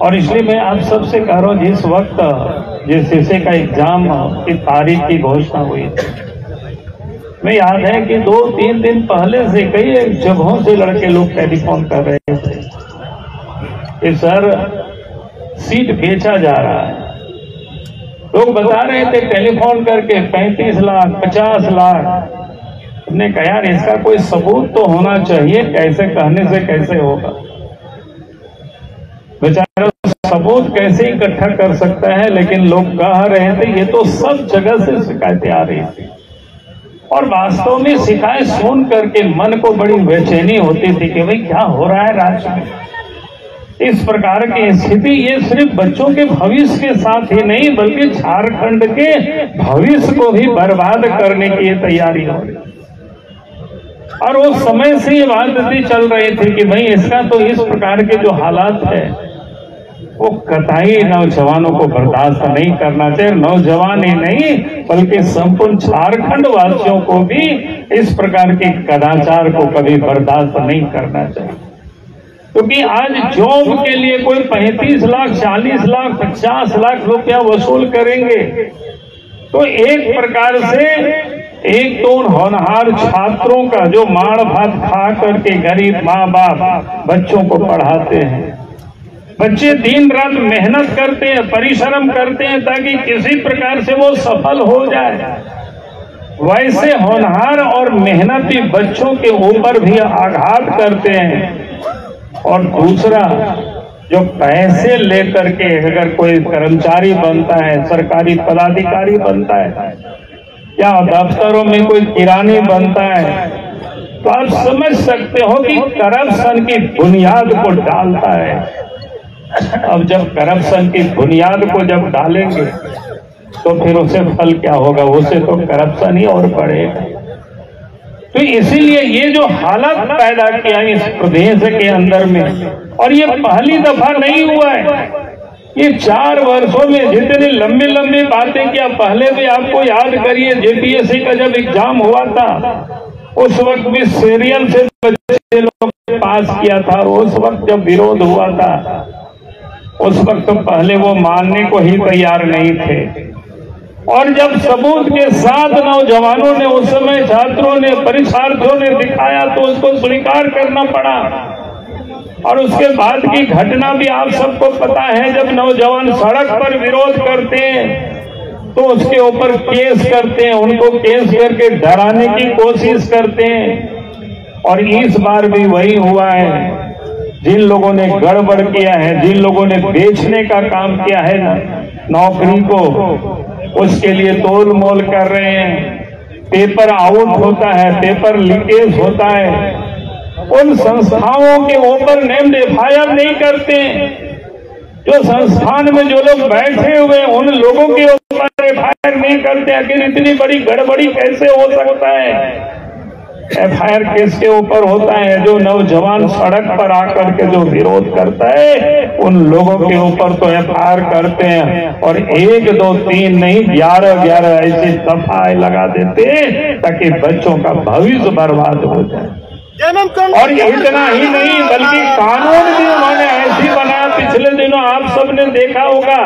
और इसलिए मैं आप सबसे कह रहा हूँ, जिस वक्त जिस हिस्से का एग्जाम की तारीख की घोषणा हुई थी, मैं याद है कि 2-3 दिन पहले से कई जगहों से लड़के लोग टेलीफोन कर रहे थे कि सर सीट बेचा जा रहा है। लोग बता रहे थे टेलीफोन करके 35 लाख 50 लाख। हमने कहा यार इसका कोई सबूत तो होना चाहिए, कैसे कहने से कैसे होगा। बेचारा सबूत कैसे इकट्ठा कर सकता है, लेकिन लोग कह रहे थे। ये तो सब जगह से शिकायतें आ रही थी और वास्तव में शिकायत सुन करके मन को बड़ी बेचैनी होती थी कि भाई क्या हो रहा है राज्य में। इस प्रकार की स्थिति ये सिर्फ बच्चों के भविष्य के साथ ही नहीं, बल्कि झारखंड के भविष्य को भी बर्बाद करने की ये तैयारी हो रही। और वो समय से ये बात चल रही थी कि भाई इसका तो इस प्रकार के जो हालात है वो कतई नौजवानों को बर्दाश्त नहीं करना चाहिए। नौजवान ही नहीं बल्कि संपूर्ण झारखंड वासियों को भी इस प्रकार के कदाचार को कभी बर्दाश्त नहीं करना चाहिए। क्योंकि आज जॉब के लिए कोई 35 लाख 40 लाख 50 लाख रुपया वसूल करेंगे, तो एक प्रकार से एक तो उन होनहार छात्रों का जो माड़ भात खा करके गरीब माँ बाप बच्चों को पढ़ाते हैं, बच्चे दिन रात मेहनत करते हैं, परिश्रम करते हैं ताकि किसी प्रकार से वो सफल हो जाए, वैसे होनहार और मेहनती बच्चों के ऊपर भी आघात करते हैं। और दूसरा, जो पैसे लेकर के अगर कोई कर्मचारी बनता है, सरकारी पदाधिकारी बनता है या दफ्तरों में कोई किरानी बनता है, तो आप समझ सकते हो कि करप्शन की बुनियाद को डालता है। अब जब करप्शन की बुनियाद को जब डालेंगे तो फिर उसे फल क्या होगा, उसे तो करप्शन ही और बढ़ेगा। तो इसीलिए ये जो हालत पैदा किया इस प्रदेश के अंदर में, और ये पहली दफा नहीं हुआ है, ये 4 वर्षों में जितनी लंबी लंबी बातें किया। पहले भी आपको याद करिए जेपीएससी का जब एग्जाम हुआ था, उस वक्त भी सीरियल से बच्चे लोग पास किया था। उस वक्त जब विरोध हुआ था, उस वक्त तो पहले वो मानने को ही तैयार नहीं थे। और जब सबूत के साथ नौजवानों ने, उस समय छात्रों ने, परीक्षार्थियों ने दिखाया तो उसको स्वीकार करना पड़ा। और उसके बाद की घटना भी आप सबको पता है, जब नौजवान सड़क पर विरोध करते हैं तो उसके ऊपर केस करते हैं, उनको केस करके डराने की कोशिश करते हैं। और इस बार भी वही हुआ है। जिन लोगों ने गड़बड़ किया है, जिन लोगों ने बेचने का काम किया है ना नौकरी को, उसके लिए तोल मोल कर रहे हैं। पेपर आउट होता है, पेपर लीकेज होता है, उन संस्थाओं के ऊपर नेम्ड एफआईआर नहीं करते। जो संस्थान में जो लोग बैठे हुए उन लोगों के ऊपर एफआईआर नहीं करते। आखिर इतनी बड़ी गड़बड़ी कैसे हो सकता है? एफआईआर केस के ऊपर होता है। जो नौजवान सड़क पर आकर के जो विरोध करता है, उन लोगों के ऊपर तो एफआईआर करते हैं। और 1 2 3 नहीं 11 ऐसी दफाएं लगा देते ताकि बच्चों का भविष्य बर्बाद हो जाए। और इतना ही नहीं बल्कि कानून भी उन्होंने ऐसी बनाया। पिछले दिनों आप सबने देखा होगा,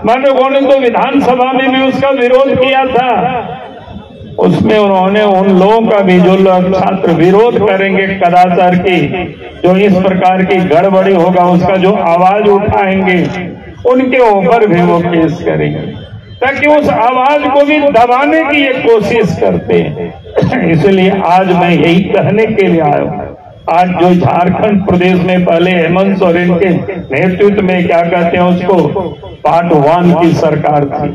मानव ने तो विधानसभा में भी उसका विरोध किया था। उसमें उन्होंने उन लोगों का भी, जो लोग छात्र विरोध करेंगे कदाचार की, जो इस प्रकार की गड़बड़ी होगा उसका जो आवाज उठाएंगे, उनके ऊपर भी वो केस करेंगे ताकि उस आवाज को भी दबाने की ये कोशिश करते हैं। इसलिए आज मैं यही कहने के लिए आया हूँ। आज जो झारखंड प्रदेश में पहले हेमंत सोरेन के नेतृत्व में क्या कहते हैं उसको, पार्ट 1 की सरकार थी।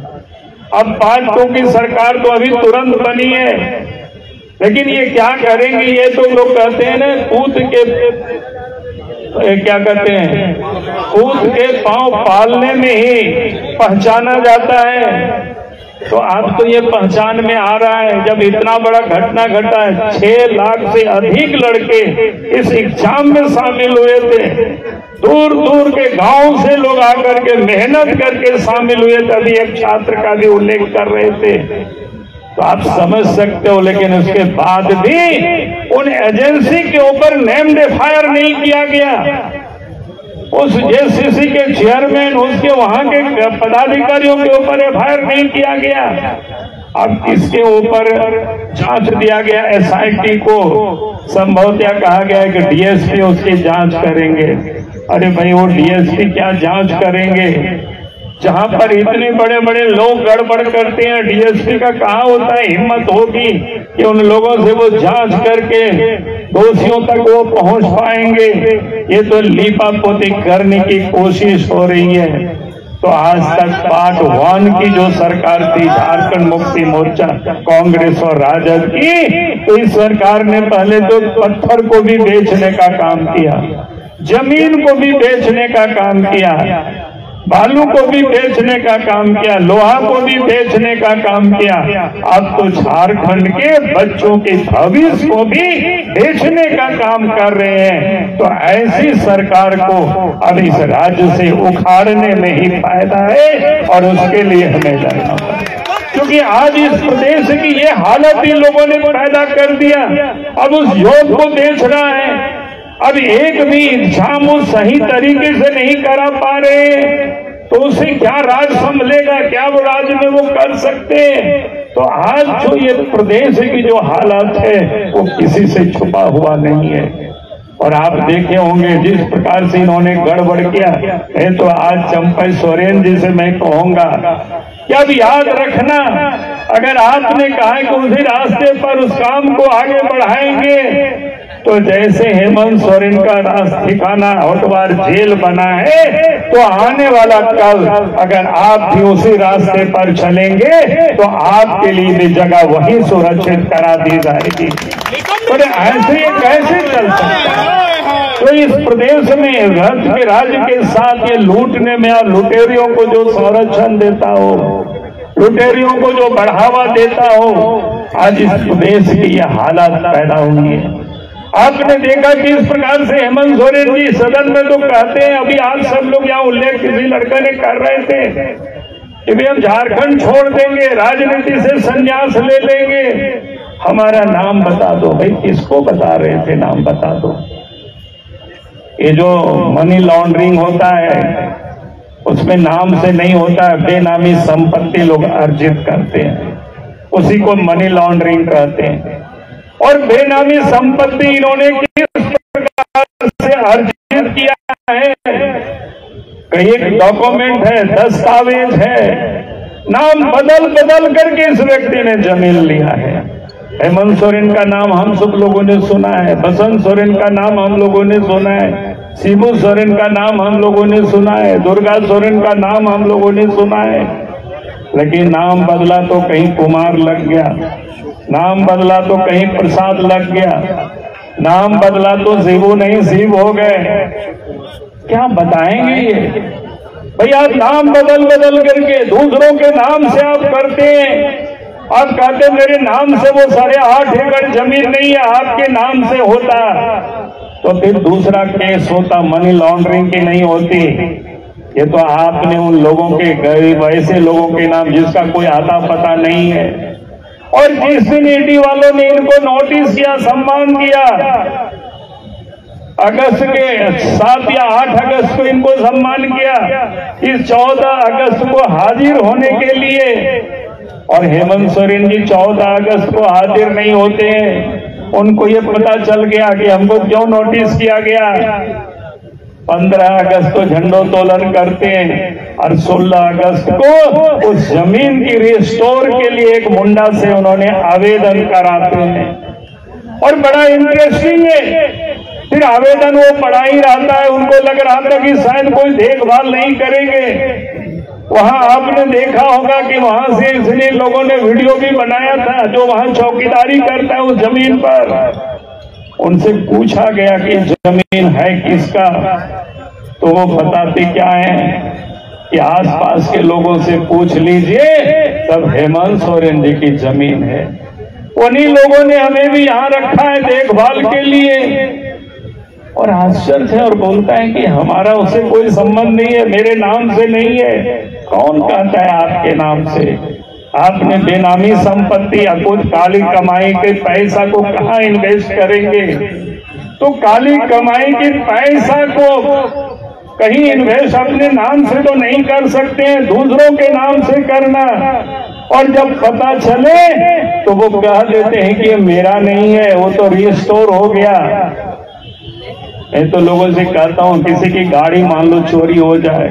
अब पार्ट 2 की सरकार तो अभी तुरंत बनी है, लेकिन ये क्या करेंगे? ये तो लोग कहते हैं ना, कूद के क्या कहते हैं, कूद के पांव पालने में ही पहचाना जाता है। तो अब तो ये पहचान में आ रहा है, जब इतना बड़ा घटना घटा है, 6 लाख से अधिक लड़के इस एग्जाम में शामिल हुए थे। दूर दूर के गांव से लोग आकर के मेहनत करके शामिल हुए थे। अभी एक छात्र का भी उल्लेख कर रहे थे, तो आप समझ सकते हो। लेकिन उसके बाद भी उन एजेंसी के ऊपर नेम्ड एफआईआर नहीं किया गया। उस जेसीसी के चेयरमैन, उसके वहां के पदाधिकारियों के ऊपर एफआईआर नहीं किया गया। अब किसके ऊपर जांच दिया गया? एसआईटी को संभवतः कहा गया है कि डीएसपी उसकी जांच करेंगे। अरे भाई, वो डीएसपी क्या जांच करेंगे? जहां पर इतने बड़े बड़े लोग गड़बड़ करते हैं, डीएसपी का कहाँ होता है हिम्मत होगी कि उन लोगों से वो जांच करके दोषियों तक वो पहुंच पाएंगे? ये तो लीपापोती करने की कोशिश हो रही है। तो आज तक पार्ट 1 की जो सरकार थी, झारखंड मुक्ति मोर्चा, कांग्रेस और राजद की, तो इस सरकार ने पहले तो पत्थर को भी बेचने का काम किया, जमीन को भी बेचने का काम किया, बालू को भी बेचने का काम किया, लोहा को भी बेचने का काम किया। अब तो झारखंड के बच्चों के भविष्य को भी बेचने का काम कर रहे हैं। तो ऐसी सरकार को अब इस राज्य से उखाड़ने में ही फायदा है और उसके लिए हमें लड़ना पड़ेगा, क्योंकि आज इस प्रदेश की ये हालत इन लोगों ने पैदा कर दिया। अब उस योग को बेच रहा है। अब एक भी एग्जाम वो सही तरीके से नहीं करा पा रहे, तो उसे क्या राज संभलेगा? क्या वो राज में वो कर सकते? तो आज जो ये प्रदेश की जो हालत है वो किसी से छुपा हुआ नहीं है। और आप देखे होंगे जिस प्रकार से इन्होंने गड़बड़ किया है, तो आज चंपा सोरेन जी से मैं कहूंगा कि अब याद रखना, अगर आपने कहा कि उसी रास्ते पर उस काम को आगे बढ़ाएंगे, तो जैसे हेमंत सोरेन का ठिकाना होटवार जेल बना है, तो आने वाला कल अगर आप भी उसी रास्ते पर चलेंगे तो आपके लिए भी जगह वही सुरक्षित करा दी जाएगी। तो ऐसे ये कैसे चल सकता है? तो इस प्रदेश में रथ के राज्य के साथ ये लूटने में और लुटेरियों को जो संरक्षण देता हो, लुटेरियों को जो बढ़ावा देता हो, आज इस प्रदेश की ये हालत पैदा हुई है। आपने देखा कि इस प्रकार से हेमंत सोरेन जी सदन में तो कहते हैं, अभी आज सब लोग यहाँ उल्लेख किसी लड़का ने कर रहे थे कि भाई हम झारखंड छोड़ देंगे, राजनीति से संन्यास ले लेंगे, हमारा नाम बता दो। भाई किसको बता रहे थे? नाम बता दो। ये जो मनी लॉन्ड्रिंग होता है उसमें नाम से नहीं होता है, बेनामी संपत्ति लोग अर्जित करते हैं, उसी को मनी लॉन्ड्रिंग कहते हैं। और बेनामी संपत्ति इन्होंने किस प्रकार से अर्जित किया है? कई एक डॉक्यूमेंट है, दस्तावेज है, नाम बदल बदल करके इस व्यक्ति ने जमीन लिया है। हेमंत सोरेन का नाम हम सब लोगों ने सुना है, बसंत सोरेन का नाम हम लोगों ने सुना है, शिबू सोरेन का नाम हम लोगों ने सुना है, दुर्गा सोरेन का नाम हम लोगों ने सुना है। लेकिन नाम बदला तो कहीं कुमार लग गया, नाम बदला तो कहीं प्रसाद लग गया, नाम बदला तो शिबू नहीं शिव हो गए। क्या बताएंगे ये? भाई आप नाम बदल बदल करके दूसरों के नाम से आप करते हैं। आप कहते मेरे नाम से वो 8.5 एकड़ जमीन नहीं है, आपके नाम से होता तो फिर दूसरा केस होता, मनी लॉन्ड्रिंग की नहीं होती। ये तो आपने उन लोगों के गरीब ऐसे लोगों के नाम जिसका कोई आता पता नहीं है, और जिस दिन ईडी वालों ने इनको नोटिस किया, सम्मान किया, अगस्त के 7 या 8 अगस्त को इनको सम्मान किया, इस 14 अगस्त को हाजिर होने के लिए, और हेमंत सोरेन जी 14 अगस्त को हाजिर नहीं होते हैं। उनको ये पता चल गया कि हमको क्यों नोटिस किया गया। 15 अगस्त को झंडोत्तोलन करते हैं और 16 अगस्त को उस जमीन की रिस्टोर के लिए एक मुंडा से उन्होंने आवेदन कराते हैं। और बड़ा इंटरेस्टिंग है, फिर आवेदन वो पढ़ा ही रहता है, उनको लग रहा था कि शायद कोई देखभाल नहीं करेंगे। वहां आपने देखा होगा कि वहां से इसलिए लोगों ने वीडियो भी बनाया था, जो वहां चौकीदारी करता है उस जमीन पर। उनसे पूछा गया कि जमीन है किसका, तो वो बताते क्या है कि आसपास के लोगों से पूछ लीजिए, सब हेमंत सोरेन जी की जमीन है। उन्हीं लोगों ने हमें भी यहाँ रखा है देखभाल के लिए। और आश्चर्य है, और बोलता है कि हमारा उससे कोई संबंध नहीं है, मेरे नाम से नहीं है। कौन कहता है आपके नाम से? आपने बेनामी संपत्ति या कुछ काली कमाई के पैसा को कहाँ इन्वेस्ट करेंगे? तो काली कमाई के पैसा को कहीं इन्वेस्ट अपने नाम से तो नहीं कर सकते हैं, दूसरों के नाम से करना। और जब पता चले तो वो कह देते हैं कि ये मेरा नहीं है, वो तो रिस्टोर हो गया। मैं तो लोगों से कहता हूं, किसी की गाड़ी मान लो चोरी हो जाए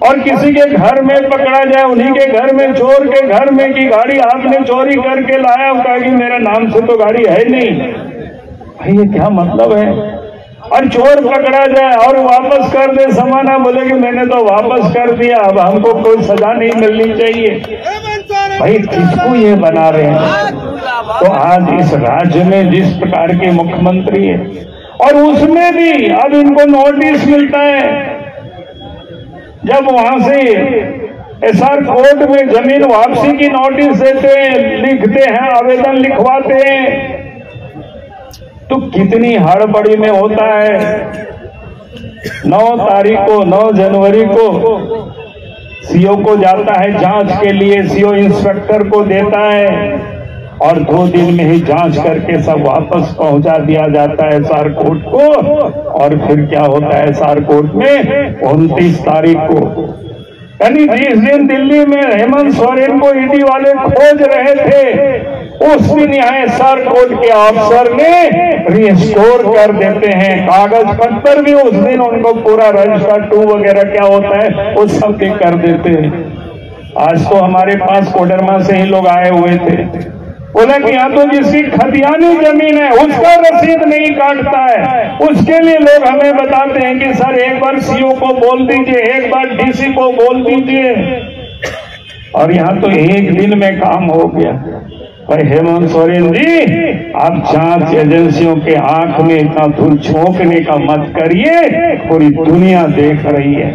और किसी के घर में पकड़ा जाए, उन्हीं के घर में, चोर के घर में की गाड़ी आपने चोरी करके लाया, कहा कि मेरे नाम से तो गाड़ी है नहीं। भाई ये क्या मतलब है? और चोर पकड़ा जाए और वापस कर दे समाना, बोले कि मैंने तो वापस कर दिया, अब हमको कोई सजा नहीं मिलनी चाहिए। भाई किसको ये बना रहे हैं? तो आज इस राज्य में जिस प्रकार के मुख्यमंत्री है, और उसमें भी अब इनको नोटिस मिलता है, जब वहां से एसआर कोर्ट में जमीन वापसी की नोटिस देते हैं, लिखते हैं, आवेदन लिखवाते हैं, तो कितनी हड़बड़ी में होता है। 9 जनवरी को सीओ को जाता है जांच के लिए, सीओ इंस्पेक्टर को देता है और 2 दिन में ही जांच करके सब वापस पहुंचा दिया जाता है एसआर कोर्ट को। और फिर क्या होता है एसआर कोर्ट में 29 तारीख को, यानी जिस दिन दिल्ली में हेमंत सोरेन को ईडी वाले खोज रहे थे, उस दिन यहाँ एसआर कोर्ट के अफसर ने रिस्टोर कर देते हैं कागज पत्तर भी। उस दिन उनको पूरा रजिस्टर 2 वगैरह क्या होता है वो सब के कर देते हैं। आज तो हमारे पास कोडरमा से ही लोग आए हुए थे, बोला कि यहाँ तो जिसकी खतियानी जमीन है उसका रसीद नहीं काटता है, उसके लिए लोग हमें बताते हैं कि सर एक बार सीओ को बोल दीजिए, एक बार डीसी को बोल दीजिए। और यहाँ तो एक दिन में काम हो गया। भाई हेमंत सोरेन जी, आप जांच एजेंसियों के आंख में इतना धूल झोंकने का मत करिए, पूरी दुनिया देख रही है।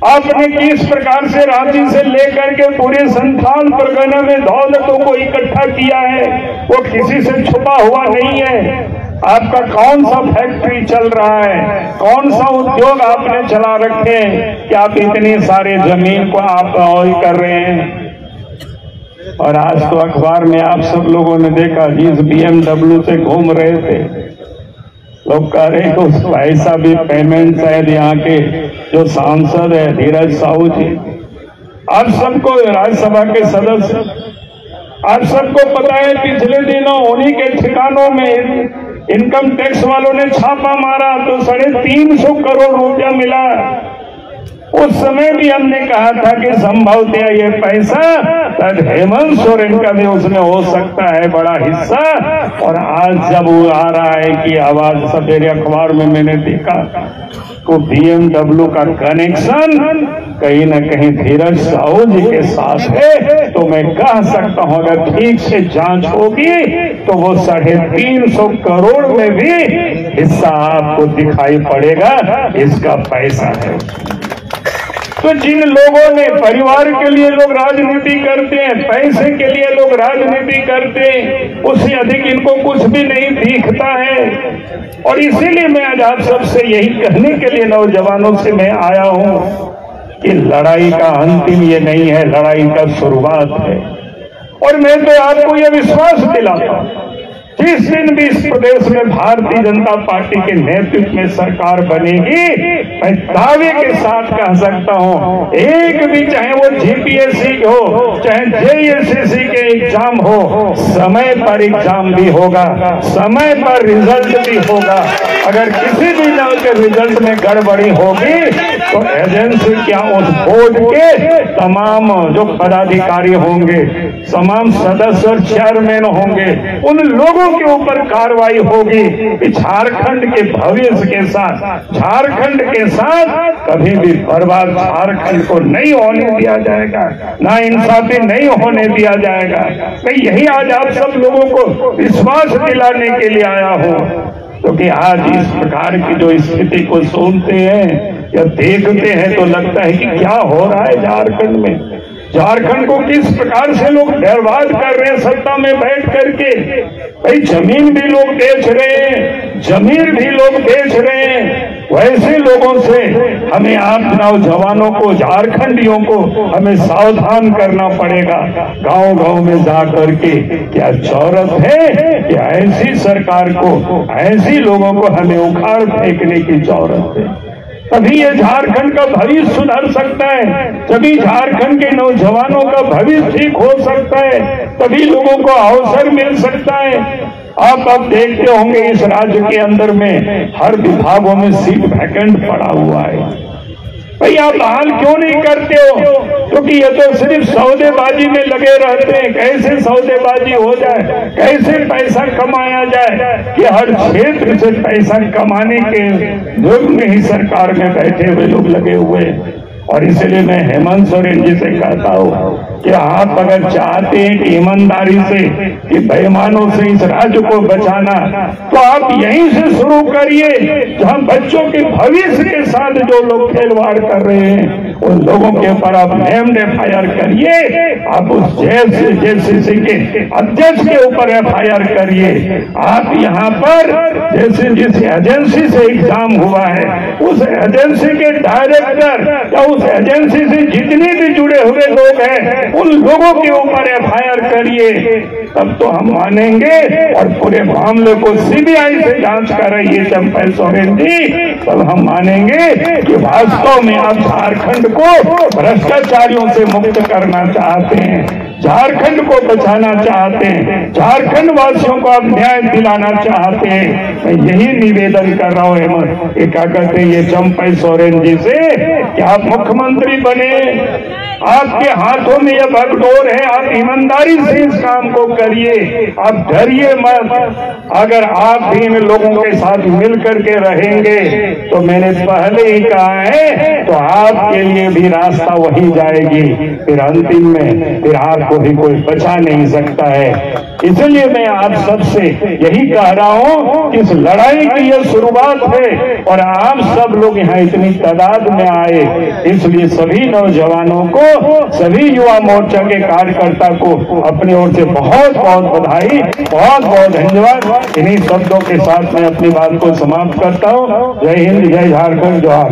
आपने किस प्रकार से रांची से लेकर के पूरे संथाल परगना में दौलतों को इकट्ठा किया है, वो किसी से छुपा हुआ नहीं है। आपका कौन सा फैक्ट्री चल रहा है, कौन सा उद्योग आपने चला रखे हैं कि आप इतनी सारे जमीन को आप ऑयल कर रहे हैं। और आज तो अखबार में आप सब लोगों ने देखा, जिस BMW से घूम रहे थे, लोग कह रहे तो पैसा भी पेमेंट शायद यहाँ के जो सांसद है धीरज साहू जी, आप सबको राज्यसभा के सदस्य, आप सबको पता है पिछले दिनों उन्हीं के ठिकानों में इनकम टैक्स वालों ने छापा मारा तो 350 करोड़ रुपया मिला। उस समय भी हमने कहा था कि संभवतः ये पैसा हेमंत सोरेन का भी उसमें हो सकता है बड़ा हिस्सा। और आज जब वो आ रहा है कि आवाज सवेरे अखबार में मैंने देखा तो BMW का कनेक्शन कहीं न कहीं धीरज साहू जी के साथ है, तो मैं कह सकता हूं अगर ठीक से जांच होगी तो वो 350 करोड़ में भी हिस्सा आपको दिखाई पड़ेगा, इसका पैसा है। तो जिन लोगों ने परिवार के लिए लोग राजनीति करते हैं, पैसे के लिए लोग राजनीति करते हैं, उससे अधिक इनको कुछ भी नहीं दिखता है। और इसीलिए मैं आज आप सबसे यही कहने के लिए नौजवानों से मैं आया हूं कि लड़ाई का अंतिम ये नहीं है, लड़ाई का शुरुआत है। और मैं तो आपको यह विश्वास दिलाता हूं, जिस दिन भी इस प्रदेश में भारतीय जनता पार्टी के नेतृत्व में सरकार बनेगी, मैं दावे के साथ कह सकता हूं, एक भी चाहे वो GPSC हो, चाहे JSSC के एग्जाम हो, समय पर एग्जाम भी होगा, समय पर रिजल्ट भी होगा। अगर किसी भी लेवल के रिजल्ट में गड़बड़ी होगी तो एजेंसी क्या उस बोर्ड के तमाम जो पदाधिकारी होंगे, तमाम सदस्य और चेयरमैन होंगे, उन लोगों के ऊपर कार्रवाई होगी। झारखंड के भविष्य के साथ, झारखंड के साथ कभी भी बर्बाद झारखंड को नहीं होने दिया जाएगा, ना इंसाफी नहीं होने दिया जाएगा। मैं यही आज आप सब लोगों को विश्वास दिलाने के लिए आया हूं, क्योंकि आज इस प्रकार की जो स्थिति को सुनते हैं या देखते हैं तो लगता है कि क्या हो रहा है झारखंड में। झारखंड को किस प्रकार से लोग बर्बाद कर रहे हैं सत्ता में बैठ करके। भाई जमीन भी लोग बेच रहे हैं, जमीन भी लोग बेच रहे हैं। वैसे लोगों से हमें आप नौजवानों को, झारखंडियों को हमें सावधान करना पड़ेगा। गांव गांव में जा करके क्या जरूरत है कि ऐसी सरकार को, ऐसी लोगों को हमें उखाड़ फेंकने की जरूरत है। तभी ये झारखंड का भविष्य सुधर सकता है, तभी झारखंड के नौजवानों का भविष्य ठीक हो सकता है, तभी लोगों को अवसर मिल सकता है। आप अब देखते होंगे इस राज्य के अंदर में हर विभागों में सीट वैकेंट पड़ा हुआ है। भाई आप हाल क्यों नहीं करते हो? क्योंकि ये तो सिर्फ सौदेबाजी में लगे रहते हैं। कैसे सौदेबाजी हो जाए, कैसे पैसा कमाया जाए, कि हर क्षेत्र से पैसा कमाने के जुर्म में ही सरकार में बैठे हुए लोग लगे हुए हैं। और इसलिए मैं हेमंत सोरेन जी से कहता हूँ कि आप अगर चाहते हैं कि ईमानदारी से, कि बेईमानों से इस राज्य को बचाना, तो आप यहीं से शुरू करिए जहां बच्चों के भविष्य के साथ जो लोग खिलवाड़ कर रहे हैं उन लोगों के ऊपर आप नेम्ड FIR करिए। आप उस JCC के अध्यक्ष के ऊपर FIR करिए। आप यहाँ पर जैसे जिस एजेंसी से एग्जाम हुआ है उस एजेंसी के डायरेक्टर या उस एजेंसी से जितने भी जुड़े हुए लोग हैं उन लोगों के ऊपर FIR करिए, तब तो हम मानेंगे। और पूरे मामले को CBI से जांच कराइए चंपा सोरेन जी, तब हम मानेंगे कि वास्तव में आप झारखंड को भ्रष्टाचारियों से मुक्त करना चाहते हैं, झारखंड को बचाना चाहते हैं, झारखंड वासियों को आप न्याय दिलाना चाहते हैं। मैं यही निवेदन कर रहा हूँ क्या कहते हैं ये चंपा सोरेन जी से कि आप मुख्यमंत्री बने, आपके हाथों में यह बागडोर है, आप ईमानदारी से इस काम को करिए, आप डरिए मत। अगर आप भी इन लोगों के साथ मिल करके रहेंगे तो मैंने पहले ही कहा है तो आपके लिए भी रास्ता वही जाएगी, फिर अंतिम में फिर आपको भी कोई बचा नहीं सकता है। इसलिए मैं आप सबसे यही कह रहा हूं कि इस लड़ाई की यह शुरुआत है और आप सब लोग यहाँ इतनी तादाद में आए, इसलिए सभी नौजवानों को, सभी युवा मोर्चा के कार्यकर्ता को अपनी ओर से बहुत बहुत बधाई, बहुत बहुत धन्यवाद। इन्हीं शब्दों के साथ मैं अपनी बात को समाप्त करता हूँ। जय हिंद, जय झारखंड, जोहार।